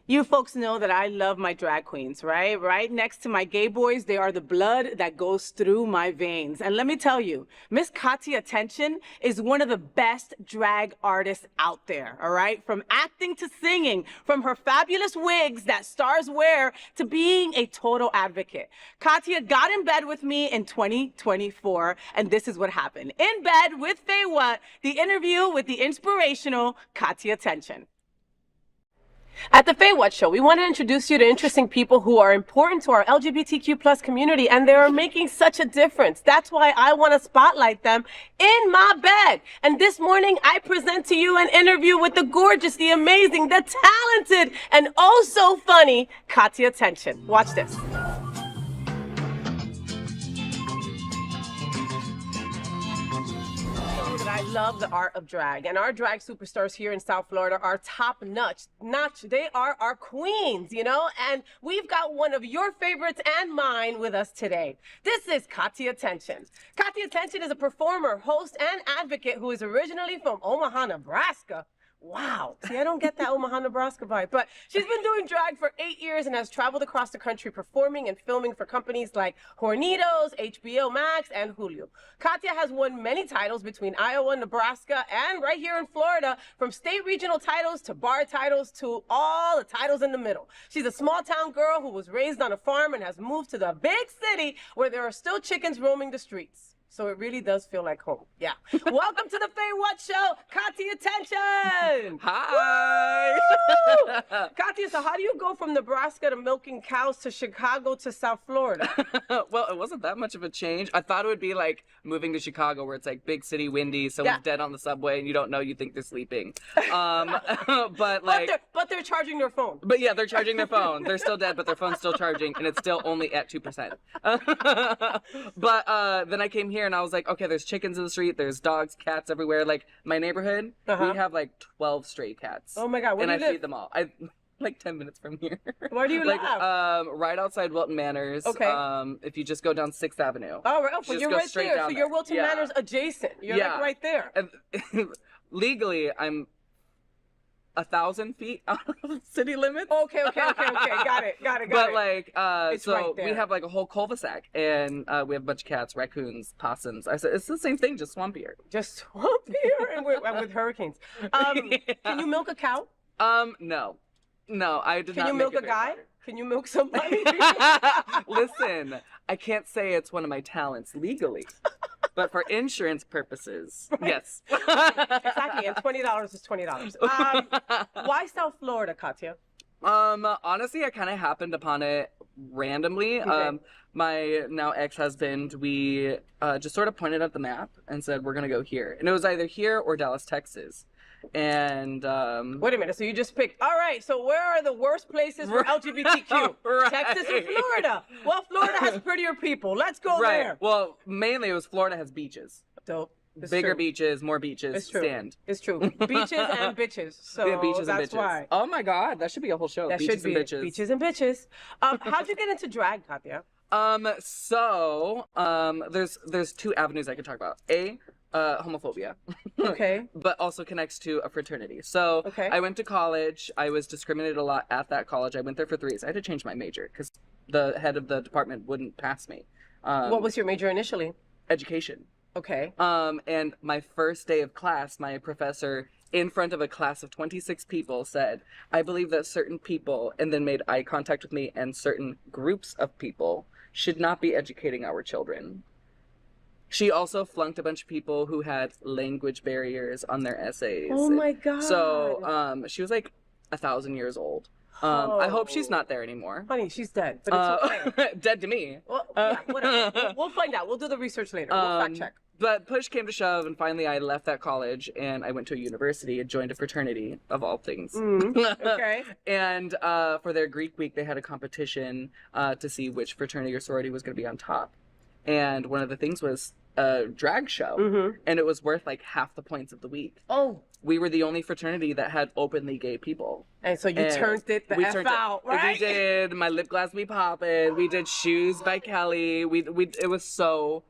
You folks know that I love my drag queens, right? Right next to my gay boys, they are the blood that goes through my veins. And let me tell you, Miss Kahtya Tehnsion is one of the best drag artists out there, all right? From acting to singing, from her fabulous wigs that stars wear to being a total advocate. Kahtya got in bed with me in 2024, and this is what happened. In bed with FayWhat, the interview with the inspirational Kahtya Tehnsion. At the FayWhat Show, we want to introduce you to interesting people who are important to our LGBTQ plus community, and they are making such a difference. That's why I want to spotlight them in my bed. And this morning, I present to you an interview with the gorgeous, the amazing, the talented, and oh so funny Kahtya Tehnsion. Watch this. I love the art of drag, and our drag superstars here in South Florida are top notch. They are our queens, you know, and we've got one of your favorites and mine with us today. This is Kahtya Tehnsion. Kahtya Tehnsion is a performer, host, and advocate who is originally from Omaha, Nebraska. Wow. See, I don't get that Omaha, Nebraska vibe. But she's been doing drag for 8 years and has traveled across the country performing and filming for companies like Hornitos, HBO Max, and Hulu. Kahtya has won many titles between Iowa, Nebraska, and right here in Florida, from state regional titles to bar titles to all the titles in the middle. She's a small town girl who was raised on a farm and has moved to the big city where there are still chickens roaming the streets. So it really does feel like home. Yeah. Welcome to the FayWhat Show, Kahtya Tehnsion. Hi. Kahtya, so how do you go from Nebraska to milking cows to Chicago to South Florida? Well, it wasn't that much of a change. I thought it would be like moving to Chicago, where it's like big city, windy, someone's dead on the subway, and you don't know. You think they're sleeping. But like, but they're charging their phone. But yeah, they're charging their phone. They're still dead, but their phone's still charging, and it's still only at 2%. But then I came here. And I was like, okay, there's chickens in the street, there's dogs, cats everywhere. Like my neighborhood, we have like 12 stray cats. Oh my God, where do you live? And I feed them all. I like 10 minutes from here. Where do you live? Right outside Wilton Manors. Okay. If you just go down 6th Avenue. Oh, right. Oh, you're right there. So you're Wilton Manors adjacent. You're like right there. And legally, I'm 1,000 feet out of city limits. Okay. Got it. But like, it's so right there. we have like a whole cul-de-sac, and we have a bunch of cats, raccoons, possums. I said it's the same thing, just swampier. Just swampier, and with hurricanes. Can you milk a cow? No, I did not. Can you milk a guy? Can you milk somebody? Listen, I can't say it's one of my talents legally. But for insurance purposes, yes. Exactly, and $20 is $20. Why South Florida, Kahtya? Honestly, I kind of happened upon it randomly. Okay. My now ex-husband, we just sort of pointed at the map and said, we're going to go here. And it was either here or Dallas, Texas. And wait a minute, so you just picked, all right, so where are the worst places for LGBTQ? Right. Texas or Florida? Well, Florida has prettier people. Let's go there. Well, mainly it was Florida has beaches. Dope. Bigger beaches, more beaches. It's true. Stand. It's true. Beaches and bitches. So yeah, beaches that's and bitches. Why. Oh my God, that should be a whole show. That beaches should be and bitches. Beaches and bitches. How'd you get into drag, Kahtya? There's two avenues I could talk about. Homophobia. Okay. But also connects to a fraternity. So I went to college. I was discriminated a lot at that college. I went there for 3 years. I had to change my major because the head of the department wouldn't pass me. What was your major initially? Education. Okay. And my first day of class, my professor, in front of a class of 26 people, said, I believe that certain people, and then made eye contact with me, and certain groups of people should not be educating our children. She also flunked a bunch of people who had language barriers on their essays. Oh my God. So she was like 1,000 years old. I hope she's not there anymore. Honey, she's dead, but it's okay. Dead to me. Well, yeah, whatever. We'll find out. We'll do the research later. We'll fact check. But push came to shove, and finally I left that college, and I went to a university and joined a fraternity, of all things. Okay. And for their Greek week, they had a competition to see which fraternity or sorority was going to be on top. And one of the things was a drag show, and it was worth like half the points of the week. Oh. We were the only fraternity that had openly gay people. And so you turned it the F out, right? We did My Lip Gloss Be Poppin'. We did Shoes by Kelly. It was so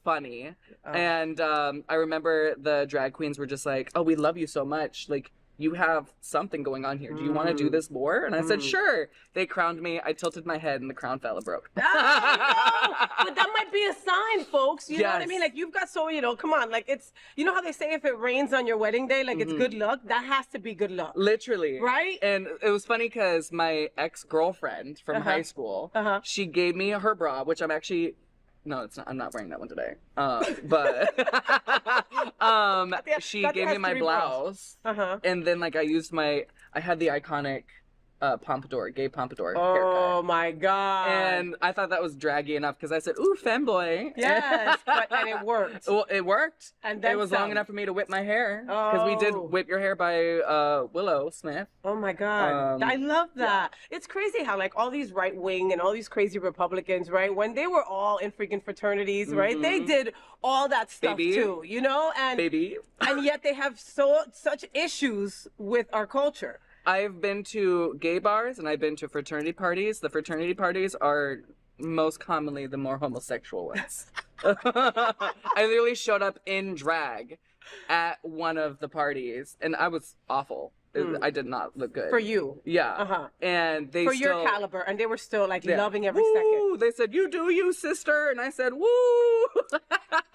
funny. And I remember the drag queens were just like, oh, we love you so much. Like, you have something going on here. Do you want to do this more? And I said, sure. They crowned me. I tilted my head and the crown fell and broke. Ah, no! But that might be a sign, folks. You know what I Yes. mean? Like, you've got so, you know, come on. Like, it's, you know how they say if it rains on your wedding day, like, it's good luck? That has to be good luck. Literally. Right? And it was funny because my ex-girlfriend from high school, she gave me her bra, which I'm actually... No, it's not. I'm not wearing that one today. But she gave me my blouse, and then like I had the iconic gay pompadour haircut. Oh my god! And I thought that was draggy enough because I said, "Ooh, femboy." Yes, and it worked. Well, it worked. And then it was long enough for me to whip my hair because we did Oh. "Whip Your Hair" by Willow Smith. Oh my god, I love that. It's crazy how like all these right wing and all these crazy Republicans, right? When they were all in freaking fraternities, right? They did all that stuff too, you know, and and yet they have such issues with our culture. I've been to gay bars and I've been to fraternity parties. The fraternity parties are most commonly the more homosexual ones. I literally showed up in drag at one of the parties and I was awful. I did not look good. For you. Yeah. And they For still... your caliber. And they were still like loving every woo! second. They said, "You do you, sister." And I said, "Woo."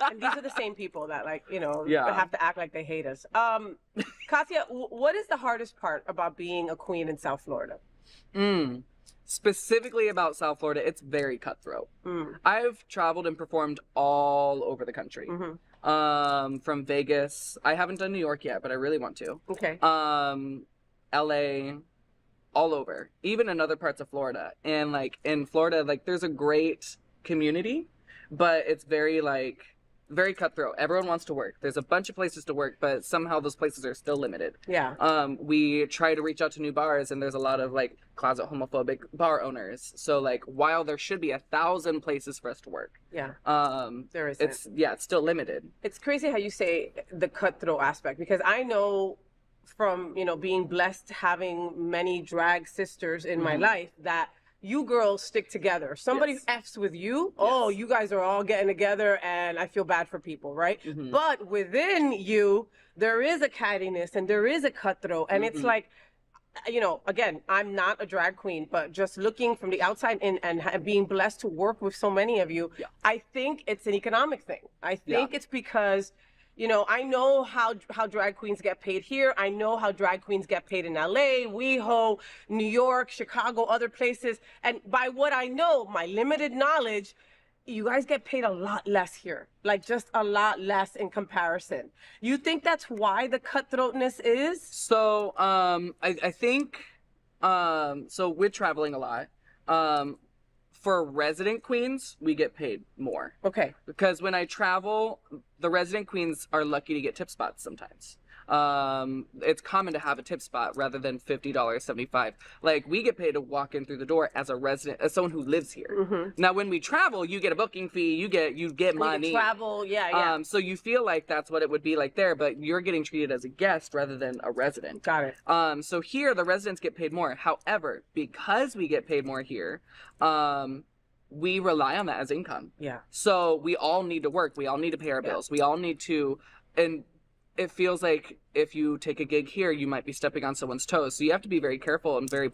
And these are the same people that like, you know, have to act like they hate us. Kahtya, what is the hardest part about being a queen in South Florida? Specifically about South Florida, it's very cutthroat. I've traveled and performed all over the country. From Vegas. I haven't done New York yet, but I really want to. Okay. LA, all over, even in other parts of Florida. And like in Florida, like there's a great community, but it's very cutthroat. Everyone wants to work. There's a bunch of places to work, but somehow those places are still limited. Yeah. We try to reach out to new bars and there's a lot of like closet homophobic bar owners. So like while there should be 1,000 places for us to work. Yeah. There isn't. It's still limited. It's crazy how you say the cutthroat aspect because I know from, you know, being blessed having many drag sisters in my life that you girls stick together. Somebody F's with you, oh, you guys are all getting together and I feel bad for people, right? But within you, there is a cattiness and there is a cutthroat. And it's like, you know, again, I'm not a drag queen, but just looking from the outside in and being blessed to work with so many of you, I think it's an economic thing. I think it's because... You know, I know how drag queens get paid here. I know how drag queens get paid in LA, WeHo, New York, Chicago, other places. And by what I know, my limited knowledge, you guys get paid a lot less here. Like just a lot less in comparison. You think that's why the cutthroatness is? So, I think, so we're traveling a lot. For resident queens, we get paid more. Okay. Because when I travel, the resident queens are lucky to get tip spots sometimes. It's common to have a tip spot rather than $50, $75. Like we get paid to walk in through the door as a resident, as someone who lives here. Now, when we travel, you get a booking fee, you get money. Travel, So you feel like that's what it would be like there, but you're getting treated as a guest rather than a resident. Got it. So here the residents get paid more. However, because we get paid more here, we rely on that as income. Yeah. So we all need to work. We all need to pay our bills. We all need to, and it feels like if you take a gig here, you might be stepping on someone's toes. So you have to be very careful and very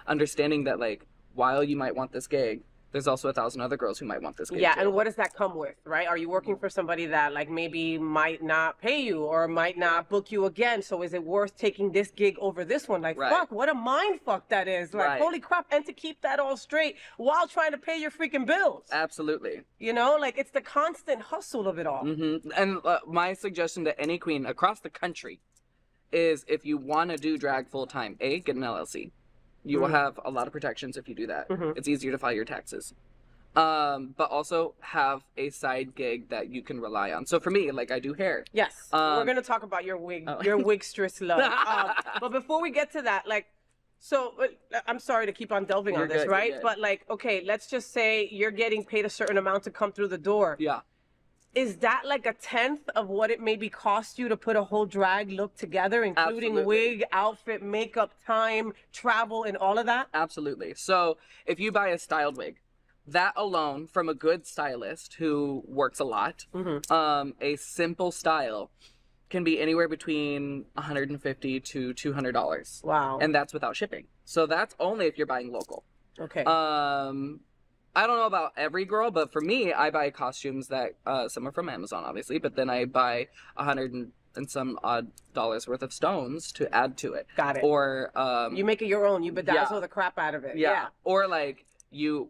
understanding that like, while you might want this gig, there's also 1,000 other girls who might want this gig too. And what does that come with, right? Are you working for somebody that like maybe might not pay you or might not book you again? So is it worth taking this gig over this one? Like, fuck, what a mind fuck that is. Like, holy crap. And to keep that all straight while trying to pay your freaking bills. Absolutely. You know, like it's the constant hustle of it all. And my suggestion to any queen across the country is if you want to do drag full time, get an LLC. You will have a lot of protections if you do that. It's easier to file your taxes. But also have a side gig that you can rely on. So for me, like I do hair. Yes. We're going to talk about your wigstress love. But before we get to that, like, so I'm sorry to keep on delving on this, right? But like, okay, let's just say you're getting paid a certain amount to come through the door. Yeah. Is that like 1/10 of what it maybe cost you to put a whole drag look together, including wig, outfit, makeup, time, travel, and all of that? Absolutely. So if you buy a styled wig, that alone from a good stylist who works a lot, a simple style can be anywhere between $150 to $200. Wow. And that's without shipping. So that's only if you're buying local. Okay. I don't know about every girl, but for me, I buy costumes that some are from Amazon, obviously, but then I buy and some odd dollars worth of stones to add to it. Got it. Or you make it your own. You bedazzle the crap out of it. Yeah. Or like you.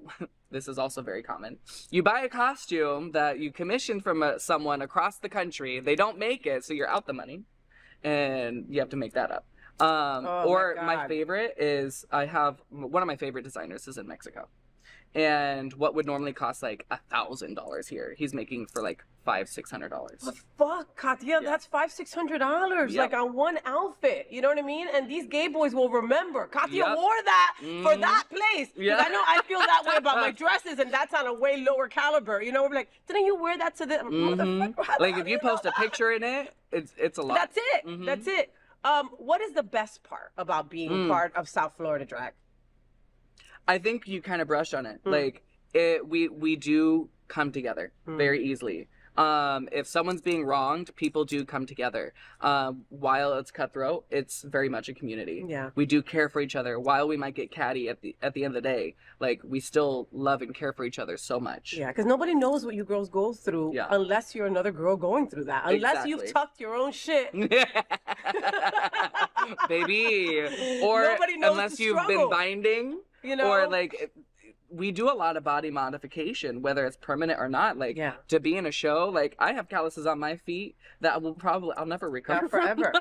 This is also very common. You buy a costume that you commissioned from someone across the country. They don't make it, so you're out the money, and you have to make that up. Or my favorite is one of my favorite designers is in Mexico. And what would normally cost like $1,000 here, he's making for like $500-600. What the fuck, Kahtya? That's $500-600 like on one outfit. You know what I mean? And these gay boys will remember. Kahtya wore that for that place. Because I feel that way about my dresses, and that's on a way lower caliber. You know, we're like, didn't you wear that to the? Like if you post a picture in it, it's a lot. That's it. That's it. What is the best part about being part of South Florida Drag? I think you kind of brushed on it. Like we do come together very easily. If someone's being wronged, people do come together. While it's cutthroat, it's very much a community. Yeah. We do care for each other. While we might get catty at the end of the day, like we still love and care for each other so much. Yeah, because nobody knows what you girls go through unless you're another girl going through that. Unless you've tucked your own shit. Baby. Or nobody knows unless the you've struggle. been binding. You know? Or like we do a lot of body modification, whether it's permanent or not. Like to be in a show, like I have calluses on my feet that I'll never recover forever.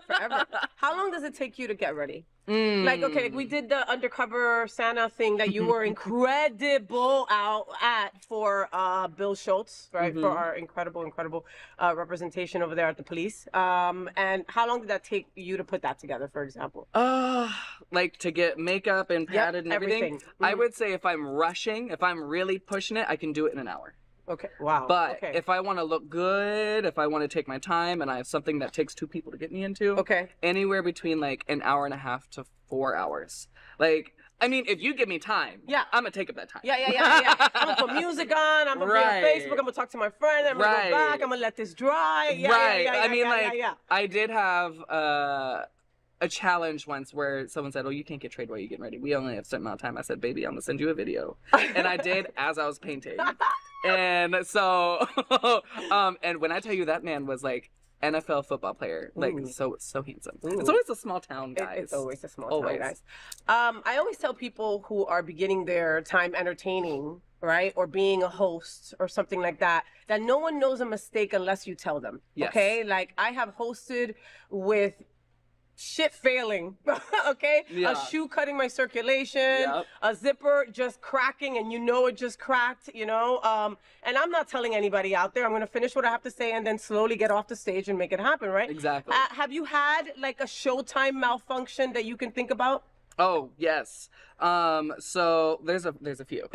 How long does it take you to get ready? Like, okay, we did the undercover Santa thing that you were incredible out at for Bill Schultz, right? For our incredible representation over there at the police. And how long did that take you to put that together, for example? Like to get makeup and padded and everything. I would say if I'm rushing, if I'm really pushing it, I can do it in an hour. Okay. Wow. But if I want to look good, if I want to take my time, and I have something that takes 2 people to get me into, anywhere between like an hour and a half to 4 hours. Like, I mean, if you give me time, I'm gonna take up that time. Yeah. I'm gonna put music on. I'm gonna be on Facebook. I'm gonna talk to my friend. I'm gonna go back. I'm gonna let this dry. I mean, I did have a challenge once where someone said, "Oh, you can't get trade while you're getting ready. We only have a certain amount of time." I said, "Baby, I'm gonna send you a video," and I did as I was painting. And so, and when I tell you that man was like NFL football player, like so handsome. It's always a small town, guys. It's always a small town, guys. I always tell people who are beginning their time entertaining, right, or being a host or something like that, that no one knows a mistake unless you tell them. Yes. Okay, like I have hosted with shit failing, okay? A shoe cutting my circulation, a zipper just cracking and you know it just cracked, you know? And I'm not telling anybody out there. I'm going to finish what I have to say and then slowly get off the stage and make it happen, right? Exactly. Have you had like a showtime malfunction that you can think about? Oh, yes. So there's a few.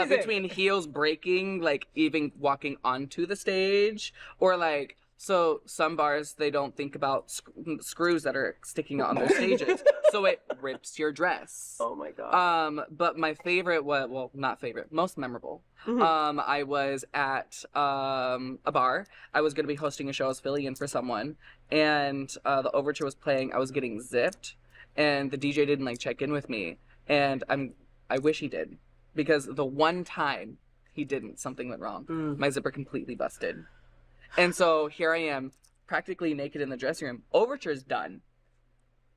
Between heels breaking, like even walking onto the stage, or like, so some bars, they don't think about screws that are sticking out on their stages. So it rips your dress. Oh my God. But my favorite was, well, not favorite, most memorable. I was at a bar. I was going to be hosting a show. I was filling in for someone. And the overture was playing. I was getting zipped. And the DJ didn't like check in with me. And I wish he did. Because the one time he didn't, something went wrong. My zipper completely busted. And so here I am, practically naked in the dressing room. Overture's done.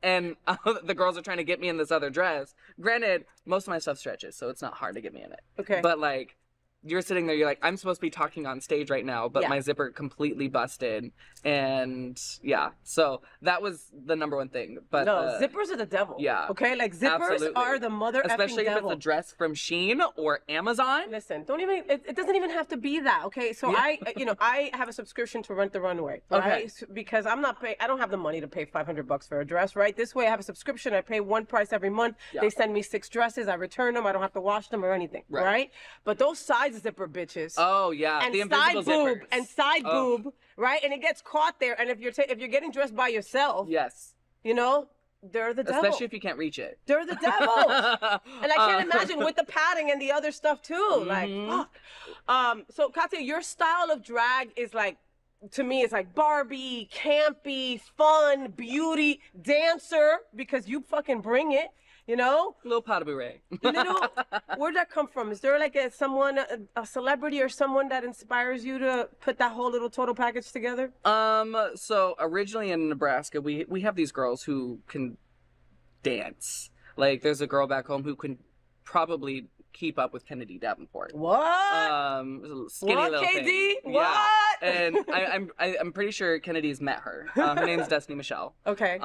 And the girls are trying to get me in this other dress. Granted, most of my stuff stretches, so it's not hard to get me in it. Okay. But like, you're sitting there, you're like, I'm supposed to be talking on stage right now, but my zipper completely busted. And so that was the number one thing. But no, zippers are the devil. Yeah. Okay, like zippers are the mother effing devil. Especially if it's a dress from Shein or Amazon. Listen, it doesn't even have to be that. Okay, so I have a subscription to Rent the Runway, right? Okay. Because I don't have the money to pay $500 for a dress, right? This way I have a subscription. I pay one price every month. They send me 6 dresses. I return them. I don't have to wash them or anything, right? But those side zipper bitches. Oh yeah, and the invisible boob zippers. and side boob, right? And it gets caught there. And if you're getting dressed by yourself, you know, they're the devil. Especially if you can't reach it. They're the devil. And I can't imagine with the padding and the other stuff too. Like fuck. So Kahtya, your style of drag is like to me, it's like Barbie, campy, fun, beauty, dancer, because you fucking bring it, you know? Little pot of beret. Where'd that come from? Is there like a celebrity or someone that inspires you to put that whole little total package together? So originally in Nebraska, we have these girls who can dance. Like, there's a girl back home who can probably keep up with Kennedy Davenport. What? Skinny what, little KD? thing. What? Yeah. And I'm pretty sure Kennedy's met her. Her name's Destiny Michelle. Okay.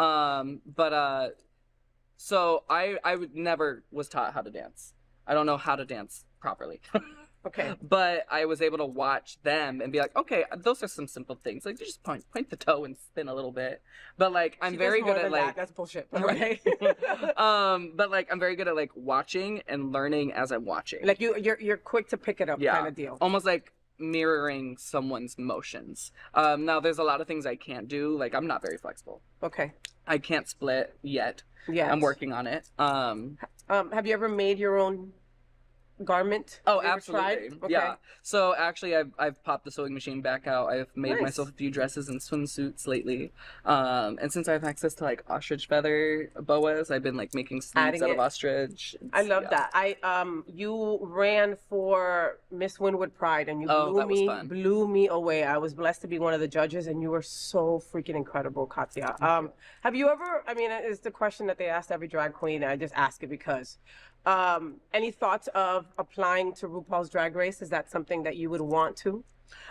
So I never was taught how to dance. I don't know how to dance properly. Okay. But I was able to watch them and be like, okay, those are some simple things. Like, just point the toe and spin a little bit. But like, I'm very good at like that's bullshit. Right. But like, I'm very good at like watching and learning as I'm watching. Like you're quick to pick it up, kind of deal. Almost like mirroring someone's motions. Now there's a lot of things I can't do. Like, I'm not very flexible. Okay. I can't split yet. Yeah. I'm working on it. Have you ever made your own garment? Oh, you absolutely. Okay. Yeah. So actually, I've popped the sewing machine back out. I've made Nice. myself a few dresses and swimsuits lately. And since I have access to like ostrich feather boas, I've been like making sleeves out of ostrich. I love that. You ran for Miss Wynwood Pride and you blew me away. I was blessed to be one of the judges and you were so freaking incredible, Kahtya. Have you ever, I mean, it's the question that they asked every drag queen, and I just ask it because any thoughts of applying to RuPaul's Drag Race? Is that something that you would want to?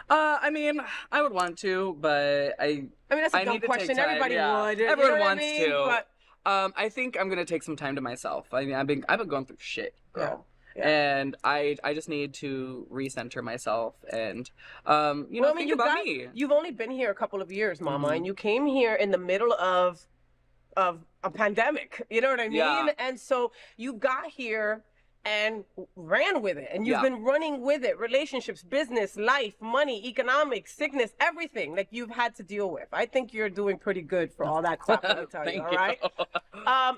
I mean, I would want to, but I mean, that's a dumb question. Everybody would. Everyone wants to. But I think I'm gonna take some time to myself. I mean, I've been going through shit, girl. Yeah. And I just need to recenter myself and think about me. You've only been here a couple of years, Mama, and you came here in the middle of a pandemic, you know what I mean? Yeah. And so you got here and ran with it, and you've been running with it. Relationships, business, life, money, economics, sickness, everything like you've had to deal with. I think you're doing pretty good for all that crap, let me tell you, all right?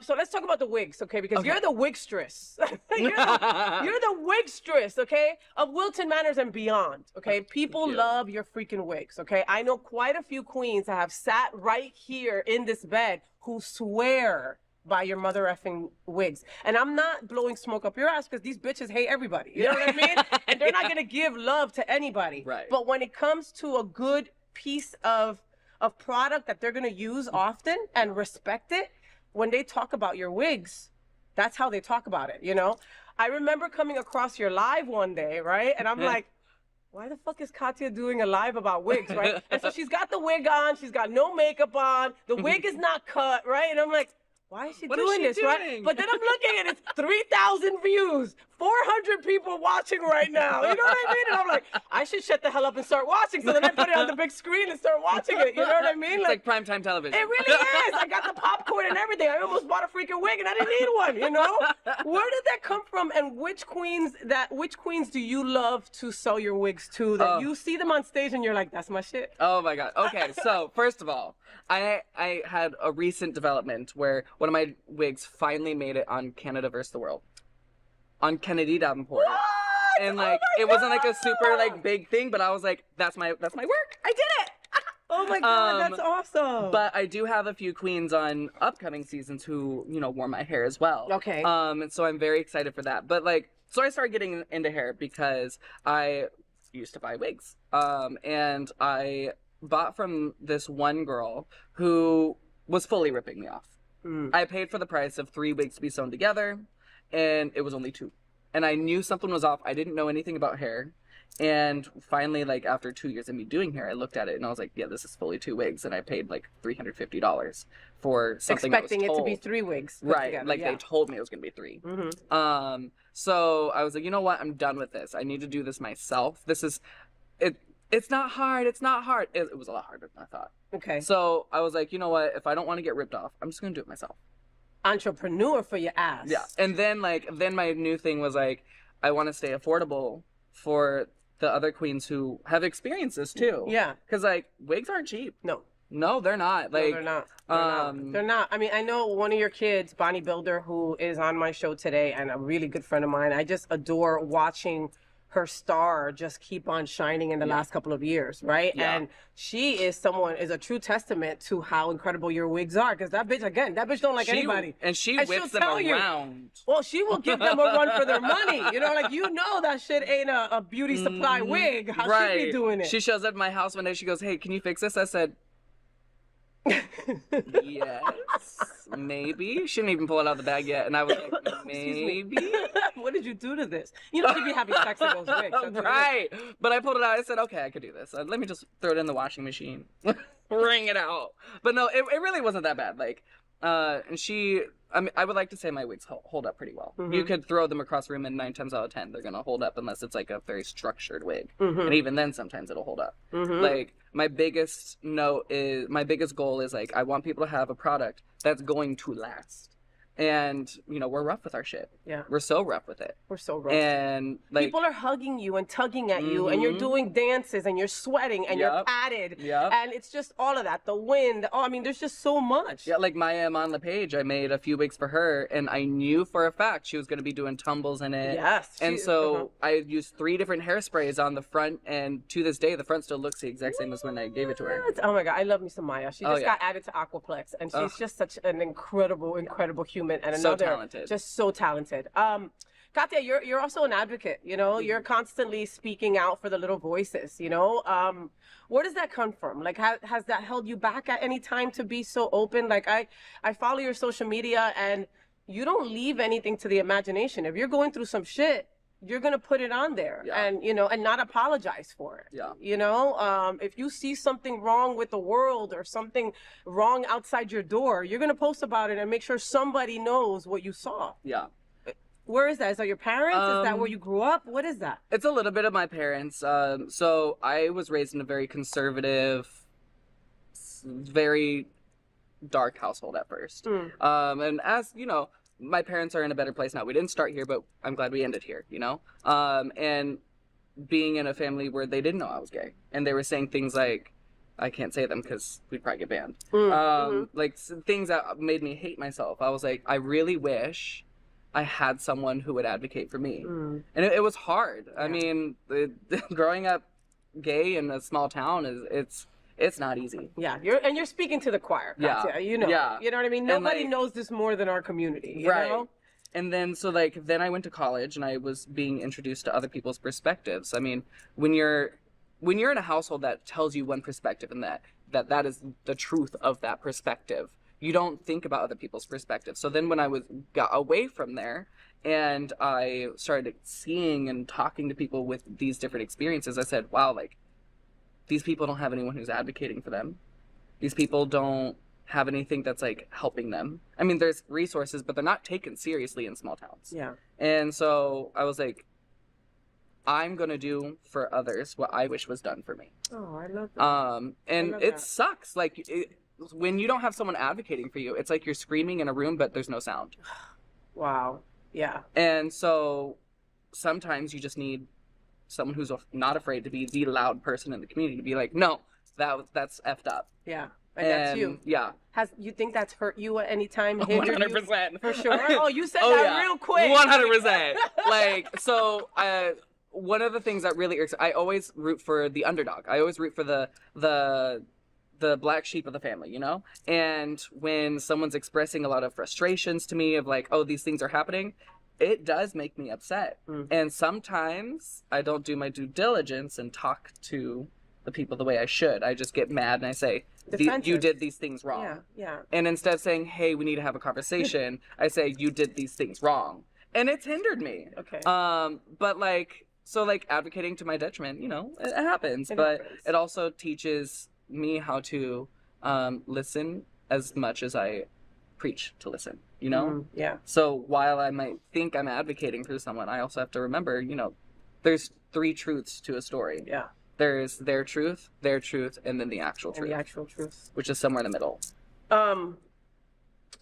So let's talk about the wigs, okay? Because you're the wigstress. you're the wigstress, okay? Of Wilton Manors and beyond, okay? People love your freaking wigs, okay? I know quite a few queens that have sat right here in this bed who swear by your mother effing wigs. And I'm not blowing smoke up your ass because these bitches hate everybody. You know what I mean? And they're not going to give love to anybody. Right. But when it comes to a good piece of product that they're going to use often and respect it, when they talk about your wigs, that's how they talk about it, you know? I remember coming across your live one day, right? And I'm like, why the fuck is Kahtya doing a live about wigs, right? And so she's got the wig on, she's got no makeup on, the wig is not cut, right? And I'm like, why is she doing this, right? But then I'm looking at it, it's 3,000 views, 400 people watching right now. You know what I mean? And I'm like, I should shut the hell up and start watching. So then I put it on the big screen and start watching it. You know what I mean? It's like primetime television. It really is. I got the popcorn and everything. I almost bought a freaking wig and I didn't need one, you know? Where did that come from? And which queens do you love to sell your wigs to that you see them on stage and you're like, that's my shit? Oh my God. Okay, so first of all, I had a recent development where one of my wigs finally made it on Canada vs. the World. On Kennedy Davenport. What? And like it wasn't like a super like big thing, but I was like, that's my work. I did it. Oh my God, that's awesome. But I do have a few queens on upcoming seasons who, wore my hair as well. Okay. And so I'm very excited for that. But like, so I started getting into hair because I used to buy wigs. And I bought from this one girl who was fully ripping me off. I paid for the price of 3 wigs to be sewn together, and it was only 2. And I knew something was off. I didn't know anything about hair. And finally, like after 2 years of me doing hair, I looked at it and I was like, yeah, this is fully 2 wigs. And I paid like $350 for something expecting that was told. It to be 3 wigs. Right. Together, like they told me it was going to be 3. So I was like, you know what? I'm done with this. I need to do this myself. This is, it's not hard. It's not hard. It was a lot harder than I thought. Okay. So I was like, you know what? If I don't want to get ripped off, I'm just going to do it myself. Entrepreneur for your ass. Yeah. And then my new thing was like, I want to stay affordable for the other queens who have experiences too. Yeah. Because like wigs aren't cheap. No, they're not. Like, no, they're not. They're not. I mean, I know one of your kids, Bonnie Builder, who is on my show today and a really good friend of mine. I just adore watching her star just keep on shining in the last couple of years, right? Yeah. And she is a true testament to how incredible your wigs are. Because that bitch don't like anybody. And she And whips she'll them tell you. around. Well, she will give them a run for their money. You know, like, you know that shit ain't a beauty supply wig. How she be doing it? She shows up at my house one day. She goes, "Hey, can you fix this?" I said, "Yes, maybe." She didn't even pull it out of the bag yet, and I was like, "Maybe." What did you do to this? You know, she'd be having sex in those wigs. Right. But I pulled it out. I said, "Okay, I could do this. Let me just throw it in the washing machine, wring it out." But no, it really wasn't that bad. Like, and I would like to say my wigs hold up pretty well. You could throw them across the room, and 9 times out of 10 they're gonna hold up, unless it's like a very structured wig. And even then, sometimes it'll hold up. Like, my biggest goal is, like, I want people to have a product that's going to last. And, you know, we're rough with our shit. Yeah. We're so rough with it. We're so rough. And, like, people are hugging you and tugging at you, and you're doing dances, and you're sweating, and you're padded. And it's just all of that. The wind. Oh, I mean, there's just so much. Yeah, like Maya on the page, I made a few wigs for her, and I knew for a fact she was going to be doing tumbles in it. Yes. And so I used 3 different hairsprays on the front, and to this day, the front still looks the exact same as when I gave it to her. Oh my God, I love me some Maya. She just got added to Aquaplex, and she's just such an incredible human, and So another talented. just so talented. Kahtya, you're also an advocate. You know, you're constantly speaking out for the little voices. You know, where does that come from? Like, has that held you back at any time to be so open? Like, I follow your social media, and you don't leave anything to the imagination. If you're going through some shit, you're gonna put it on there, and you know, and not apologize for it. Yeah. You know, if you see something wrong with the world or something wrong outside your door, you're gonna post about it and make sure somebody knows what you saw. Yeah. Where is that? Is that your parents? Is that where you grew up? What is that? It's a little bit of my parents. So I was raised in a very conservative, very dark household at first. And as you know, my parents are in a better place now. We didn't start here, but I'm glad we ended here, you know? And being in a family where they didn't know I was gay, and they were saying things like, I can't say them because we'd probably get banned. Like, things that made me hate myself. I was like, I really wish I had someone who would advocate for me. And it was hard. I mean, growing up gay in a small town it's not easy. Yeah, you're speaking to the choir, Kahtya, you know. You know what I mean? Nobody knows this more than our community, you know? And then, so, like, then I went to college, and I was being introduced to other people's perspectives. I mean, when you're in a household that tells you one perspective, and that is the truth of that perspective, you don't think about other people's perspectives. So then when I got away from there, and I started seeing and talking to people with these different experiences, I said, wow, like, these people don't have anyone who's advocating for them. These people don't have anything that's, like, helping them. I mean, there's resources, but they're not taken seriously in small towns. Yeah. And so I was like, I'm going to do for others what I wish was done for me. Oh, I love that. And it sucks. Like, when you don't have someone advocating for you, it's like you're screaming in a room, but there's no sound. Wow. Yeah. And so sometimes you just need someone who's not afraid to be the loud person in the community, to be like, no, that's effed up. Yeah. And that's you. Yeah. You think that's hurt you at any time? 100%. For sure. Oh, you said that real quick. 100%. Like, so one of the things that really irks, I always root for the underdog. I always root for the black sheep of the family, you know? And when someone's expressing a lot of frustrations to me of like, oh, these things are happening, it does make me upset. And sometimes I don't do my due diligence and talk to the people the way I should. I just get mad and I say, you did these things wrong. Yeah, yeah. And instead of saying, hey, we need to have a conversation, I say, you did these things wrong. And it's hindered me. Okay. But like, so like advocating to my detriment, you know, it happens. But it also teaches me how to listen as much as I preach to listen, you know? Yeah. So while I might think I'm advocating for someone, I also have to remember, you know, there's 3 truths to a story. Yeah. There's their truth, and then the actual truth. And the actual truth. Which is somewhere in the middle.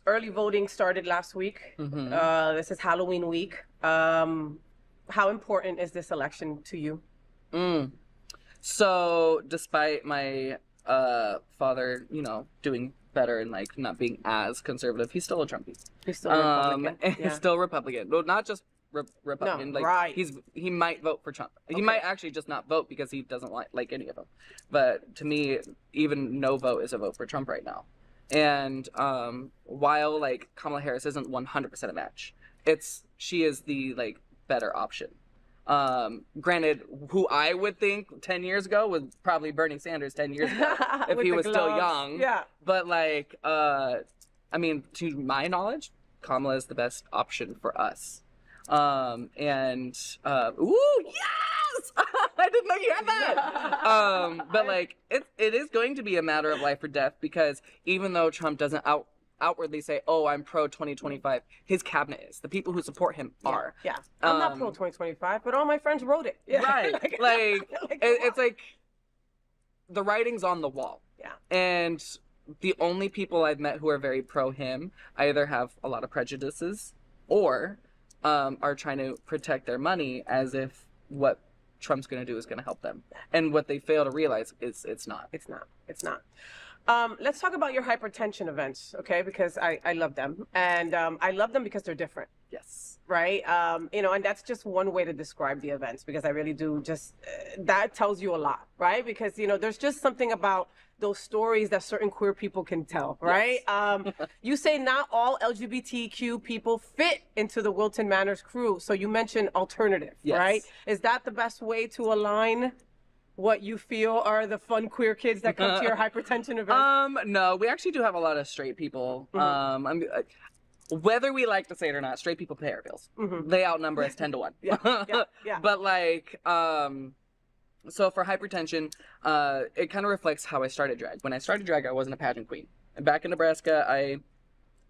Early voting started last week. This is Halloween week. How important is this election to you? So despite my father, you know, doing better and like not being as conservative, he's still a Trumpy. He's still a Republican. He's still Republican. Well, not just Republican. No, like right. he might vote for Trump. He Okay. might actually just not vote because he doesn't like any of them. But to me, even no vote is a vote for Trump right now. And while like Kamala Harris isn't 100% a match, she is the like better option. Granted, who I would think 10 years ago was probably Bernie Sanders 10 years ago if With he the was still gloves. young. Yeah. But like, I mean, to my knowledge, Kamala is the best option for us. Ooh, yes! I didn't know you had that. But like, it is going to be a matter of life or death because even though Trump doesn't outwardly say, "Oh, I'm pro 2025," his cabinet is. The people who support him are. Yeah. I'm not pro 2025, but all my friends wrote it. Yeah. Right. like it's like the writing's on the wall. Yeah. And the only people I've met who are very pro him either have a lot of prejudices or are trying to protect their money as if what Trump's going to do is going to help them. And what they fail to realize is it's not. It's not. It's not. Let's talk about your hypertension events, okay? Because I love them. And I love them because they're different. Yes. Right? You know, and that's just one way to describe the events because I really do just, that tells you a lot, right? Because, you know, there's just something about those stories that certain queer people can tell, right? Yes. You say not all LGBTQ people fit into the Wilton Manors crew. So you mentioned alternative, Yes. right? Is that the best way to align what you feel are the fun queer kids that come to your hypertension event? No, we actually do have a lot of straight people. Whether we like to say it or not, straight people pay our bills. They outnumber us 10 to 1. Yeah. But like, so for hypertension, it kind of reflects how I started drag. When I started drag, I wasn't a pageant queen. And back in Nebraska, I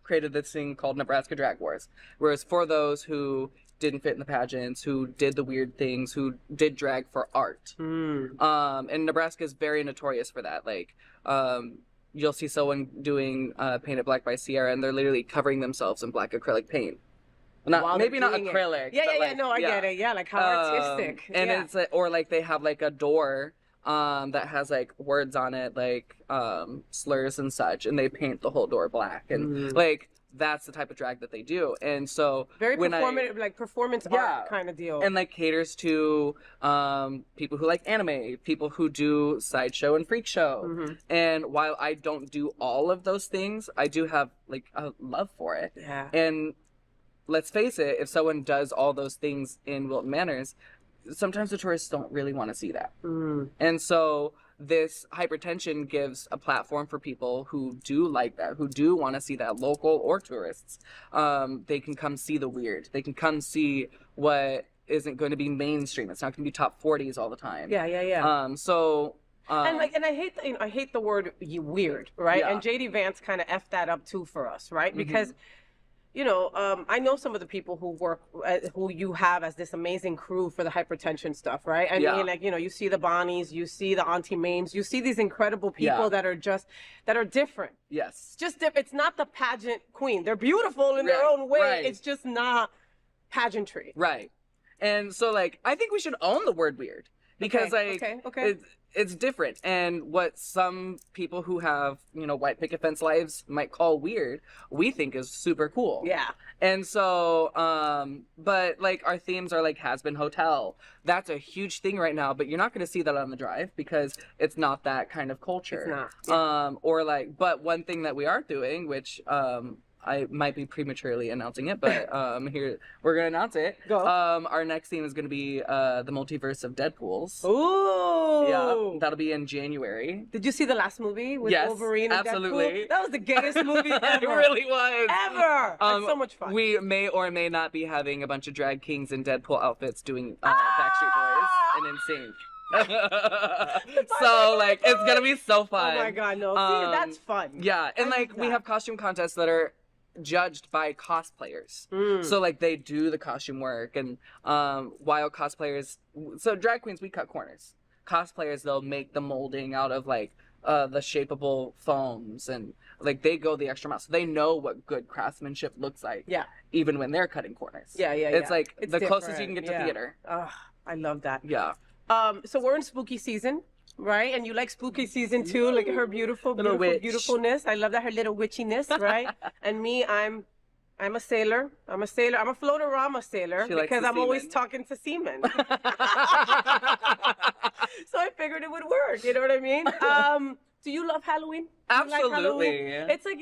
created this thing called Nebraska Drag Wars, where it's for those who didn't fit in the pageants, who did the weird things, who did drag for art. And Nebraska is very notorious for that. Like, you'll see someone doing Painted Black by Sierra, and they're literally covering themselves in black acrylic paint. Maybe not acrylic. No, I get it. Yeah, like how artistic. And it's like, or like they have like a door that has like words on it, like slurs and such, and they paint the whole door black, and like that's the type of drag that they do. And so very performative, like performance art kind of deal, and like caters to people who like anime, people who do sideshow and freak show. And while I don't do all of those things, I do have like a love for it. And let's face it, if someone does all those things in Wilton Manors, sometimes the tourists don't really want to see that. And so this hypertension gives a platform for people who do like that, who do want to see that, local or tourists. They can come see the weird. They can come see what isn't going to be mainstream. It's not going to be top 40s all the time. Yeah. And I hate the word weird, right? And JD Vance kind of effed that up too for us, right? Because you know, I know some of the people who work, who you have as this amazing crew for the hypertension stuff, right? I mean, like, you know, you see the Bonnies, you see the Auntie Mames, you see these incredible people that are different. Yes. It's just different. It's not the pageant queen. They're beautiful in their own way. It's just not pageantry. Right. And so, like, I think we should own the word weird because, it's different. And what some people who have, you know, white picket fence lives might call weird, we think is super cool. Yeah. And so, but like our themes are like Has-Been Hotel. That's a huge thing right now, but you're not going to see that on the drive because it's not that kind of culture. It's not. Or like, but one thing that we are doing, which, I might be prematurely announcing it, but here we're gonna announce it. Go. Our next theme is gonna be the multiverse of Deadpools. Ooh. Yeah, that'll be in January. Did you see the last movie with Wolverine and absolutely. Deadpool? That was the gayest movie ever. It really was. Ever. It's so much fun. We may or may not be having a bunch of drag kings in Deadpool outfits doing Backstreet Boys and NSYNC. So like it's gonna be so fun. Oh my god, no. See, that's fun. Yeah, and like we have costume contests that are judged by cosplayers. So like they do the costume work, and while cosplayers, so drag queens, we cut corners. Cosplayers, they'll make the molding out of like the shapeable foams, and like they go the extra mile, so they know what good craftsmanship looks like. Yeah, even when they're cutting corners. It's like it's the closest you can get to theater. I love that. Yeah. So we're in spooky season, right? And you like spooky season too, like her beautifulnness. I love that, her little witchiness, right? And me, I'm I'm a sailor. I'm a sailor. I'm a floaterama sailor She likes because the I'm always seamen. talking to seamen. So I figured it would work. You know what I mean? Do you love Halloween? Do you like Absolutely. Halloween? It's like,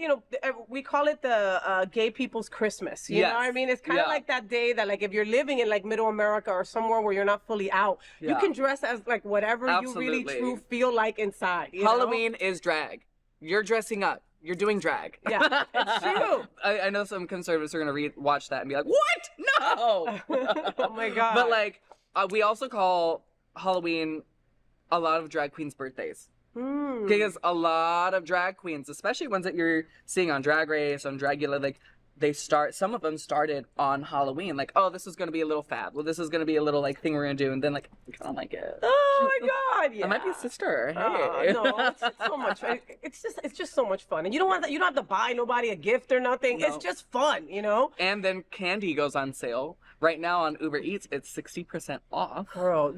we call it the gay people's Christmas. You know what I Yes. mean? It's kind of Yeah. like that day that, like, if you're living in like Middle America or somewhere where you're not fully out, you Yeah. can dress as like whatever you really Absolutely. true feel like inside. You know? Halloween is drag. You're dressing up. You're doing drag. Yeah, it's true. I know some conservatives are gonna watch that and be like, "What? No!" Oh my God. But like, we also call Halloween a lot of drag queens' birthdays. Because a lot of drag queens, especially ones that you're seeing on Drag Race, on Dragula, like some of them started on Halloween. Like, oh, this is gonna be a little fab. Well, this is gonna be a little like thing we're gonna do, and then like, I kind of like it. Oh my God! Yeah. I might be a sister. Hey. No, it's so much. It's just so much fun, and you don't have to buy nobody a gift or nothing. No. It's just fun, you know. And then candy goes on sale right now on Uber Eats. It's 60% off. Girl,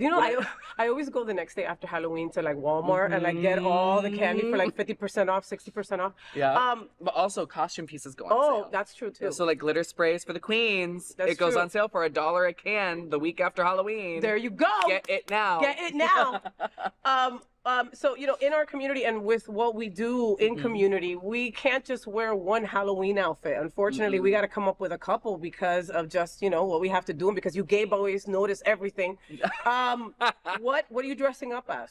I always go the next day after Halloween to like Walmart and like get all the candy for like 50% off, 60% off. Yeah. But also costume pieces go on sale. Oh, that's true too. So like glitter sprays for the queens. That's it goes true. on sale for $1 a can the week after Halloween. There you go. Get it now. Get it now. So, in our community and with what we do in community, we can't just wear one Halloween outfit. Unfortunately, we got to come up with a couple because of just, what we have to do and because you gay boys notice everything. What are you dressing up as?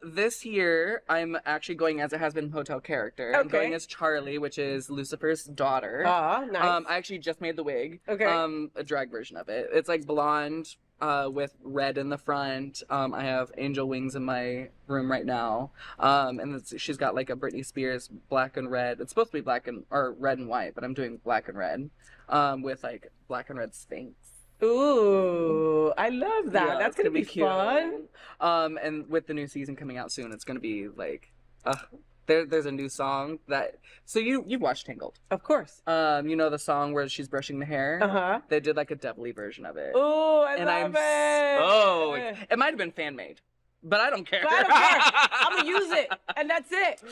This year I'm actually going as a Has-Been Hotel character. I'm Okay. going as Charlie, which is Lucifer's daughter. Nice. I actually just made the wig. Okay. A drag version of it. It's like blonde, with red in the front. I have angel wings in my room right now. And she's got like a Britney Spears black and red. It's supposed to be red and white, but I'm doing black and red. With like black and red Spanx. Ooh, I love that. Yeah, That's gonna be cute. fun. And with the new season coming out soon, it's gonna be like, there's a new song so you've watched Tangled. Of course. You know the song where she's brushing the hair? Uh-huh. They did like a devilly version of it. Oh, I love it. It might have been fan made, but I don't care. But I don't care. I'm gonna use it, and that's it.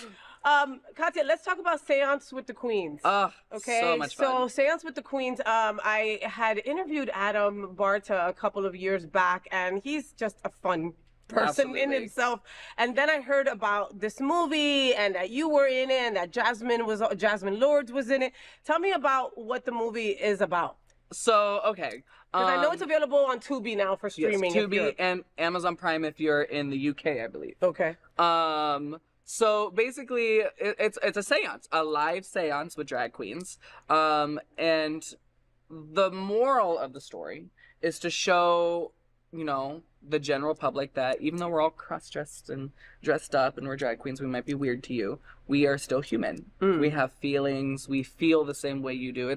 Kahtya, let's talk about Seance with the Queens. Okay, so much fun. So Seance with the Queens, I had interviewed Adam Barta a couple of years back, and he's just a fun person in Absolutely. himself. And then I heard about this movie and that you were in it and that Jasmine Lords was in it. Tell me about what the movie is about. So, okay. Because I know it's available on Tubi now for streaming. Yes, Tubi and Amazon Prime if you're in the UK, I believe. Okay. So basically, it's a seance, a live seance with drag queens. And the moral of the story is to show, the general public that even though we're all cross-dressed and dressed up and we're drag queens, we might be weird to you, we are still human. We have feelings. We feel the same way you do.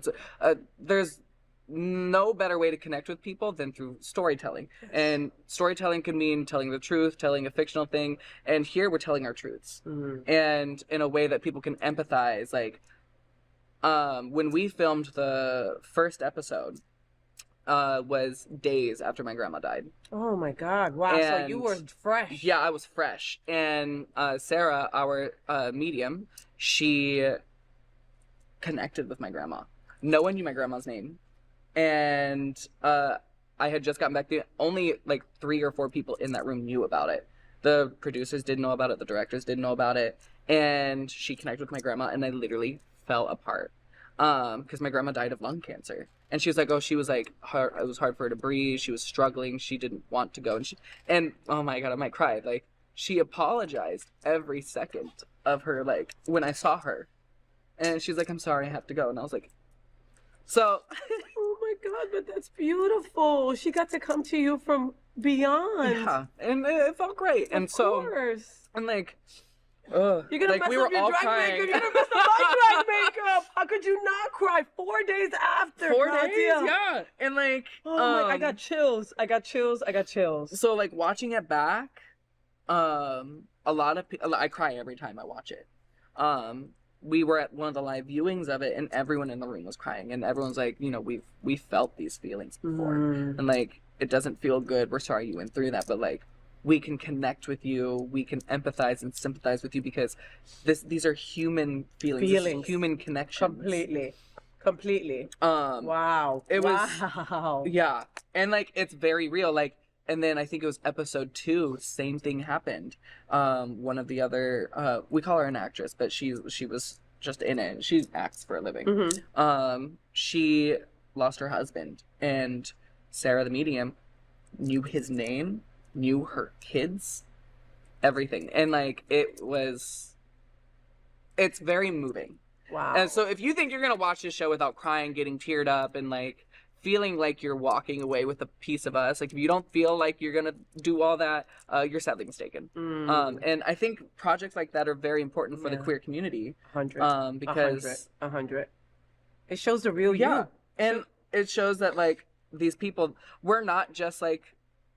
There's no better way to connect with people than through storytelling. Yes. And storytelling can mean telling the truth, telling a fictional thing. And here we're telling our truths. And in a way that people can empathize. Like, when we filmed the first episode, was days after my grandma died. Oh my God. Wow. So you were fresh. Yeah, I was fresh. And Sarah, our medium, she connected with my grandma. No one knew my grandma's name. And I had just gotten back. Only like 3 or 4 people in that room knew about it. The producers didn't know about it. The directors didn't know about it. And she connected with my grandma, and I literally fell apart. Because my grandma died of lung cancer. And she was like, it was hard for her to breathe. She was struggling. She didn't want to go. And oh my God, I might cry. Like, she apologized every second of her, like, when I saw her. And she's like, I'm sorry, I have to go. And I was like, so. Oh my God, but that's beautiful. She got to come to you from beyond. Yeah, and it felt great. Of course. And like, you're gonna like, mess we up were your all drag crying. makeup. You're gonna mess up my drag makeup. How could you not cry 4 days after? 4 Kahtya? days, yeah. And like, oh my, I got chills. I got chills. So like watching it back, a lot of people, I cry every time I watch it. We were at one of the live viewings of it, and everyone in the room was crying, and everyone's like, we felt these feelings before, and like, it doesn't feel good. We're sorry you went through that, but like, we can connect with you, we can empathize and sympathize with you because these are human feelings. Human connections. Completely. Completely. Wow. It was, wow. yeah. And like, it's very real. Like, and then I think it was episode 2, same thing happened. One of the other, we call her an actress, but she was just in it. She acts for a living. Mm-hmm. She lost her husband, and Sarah the medium knew his name, knew her kids, everything. And like, it's very moving. Wow. And so if you think you're going to watch this show without crying, getting teared up, and like feeling like you're walking away with a piece of us, like if you don't feel like you're going to do all that, you're sadly mistaken. And I think projects like that are very important for the queer community. 100. Because 100. It shows the real yeah. you. And it shows that like these people, we're not just like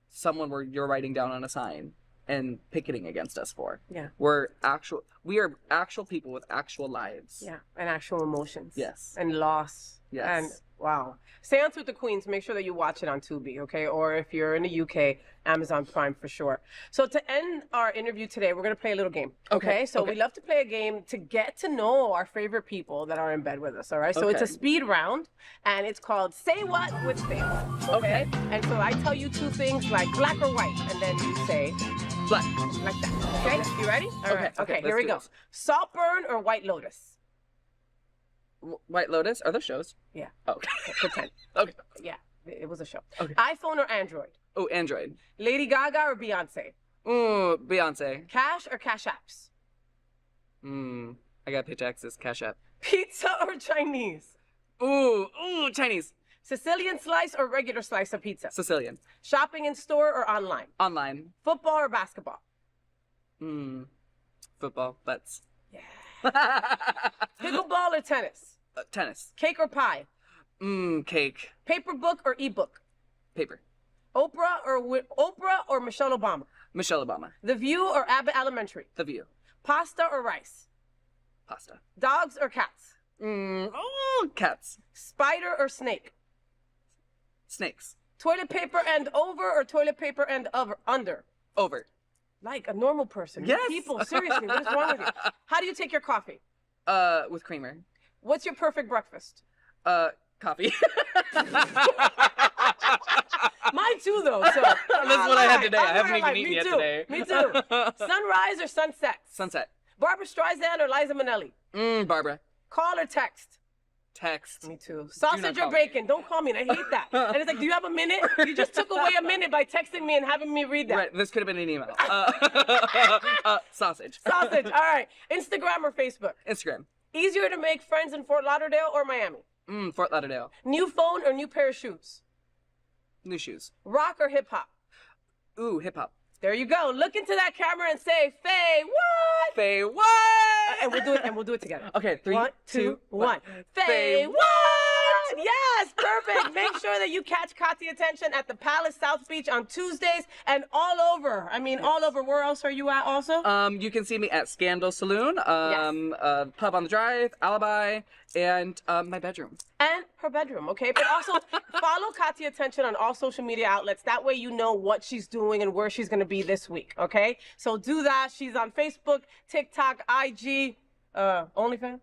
someone where you're writing down on a sign and picketing against us for. Yeah. We are actual people with actual lives. Yeah. And actual emotions. Yes. And loss. Yes. And wow. Seance with the Queens, make sure that you watch it on Tubi, okay? Or if you're in the UK, Amazon Prime for sure. So to end our interview today, we're going to play a little game, okay? So we love to play a game to get to know our favorite people that are in bed with us, all right? So it's a speed round, and it's called Say What with FayWhat, okay? And so I tell you 2 things like black or white, and then you say Black. like that, okay? You ready? All right. Okay, here we go. this. Saltburn or White Lotus? White Lotus? Are those shows? Yeah. Oh, okay. Pretend. Okay. Yeah, it was a show. Okay. iPhone or Android? Oh, Android. Lady Gaga or Beyonce? Ooh, Beyonce. Cash or Cash Apps? I got pitch X's, Cash App. Pizza or Chinese? Ooh, Chinese. Sicilian slice or regular slice of pizza? Sicilian. Shopping in store or online? Online. Football or basketball? Football. Butts. Yeah. Pickleball or tennis? Tennis. Cake or pie? Cake. Paper book or ebook? Paper. Oprah or Michelle Obama? Michelle Obama. The View or Abbott Elementary? The View. Pasta or rice? Pasta. Dogs or cats? Cats. Spider or snake? Snakes. Toilet paper end over or toilet paper end under? Over. Like a normal person. Yes. People, seriously, what is wrong with you? How do you take your coffee? With creamer. What's your perfect breakfast? Coffee. Mine too, though. So That's what I had today. I haven't even eaten yet today. Me too. Sunrise or sunset? Sunset. Barbara Streisand or Liza Minnelli? Barbara. Call or text? Text. Me too. Sausage or call me. bacon? Don't call me. And I hate that. And it's like, do you have a minute? You just took away a minute by texting me and having me read that. Right. This could have been an email. Sausage. Sausage. All right. Instagram or Facebook? Instagram. Easier to make friends in Fort Lauderdale or Miami? Fort Lauderdale. New phone or new pair of shoes? New shoes. Rock or hip hop? Ooh, hip hop. There you go. Look into that camera and say, FayWhat? FayWhat? And we'll do it together. Okay, 3, 2, 1. FayWhat? Yes, perfect. Make sure that you catch Kahtya Tehnsion at the Palace South Beach on Tuesdays and all over. I mean, all over. Where else are you at also? You can see me at Scandal Saloon, Pub on the Drive, Alibi, and my bedroom. And her bedroom, okay? But also follow Kahtya Tehnsion on all social media outlets. That way you know what she's doing and where she's going to be this week, okay? So do that. She's on Facebook, TikTok, IG, OnlyFans?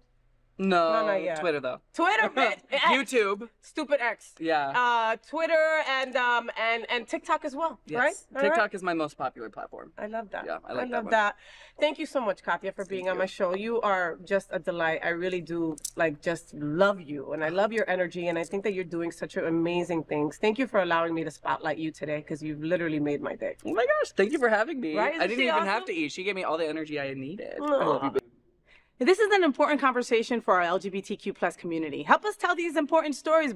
No, not yet. Twitter though. Twitter, YouTube. Stupid X. Yeah. Twitter and TikTok as well, Yes. right? All TikTok right? is my most popular platform. I love that. Yeah, I like that love one. that. Thank you so much, Kahtya, for being on my show. You are just a delight. I really do just love you, and I love your energy, and I think that you're doing such amazing things. Thank you for allowing me to spotlight you today, because you've literally made my day. Oh my gosh, thank you for having me. Right? I didn't she even awesome? have to eat. She gave me all the energy I needed. I Aw. love you, baby. This is an important conversation for our LGBTQ+ community. Help us tell these important stories.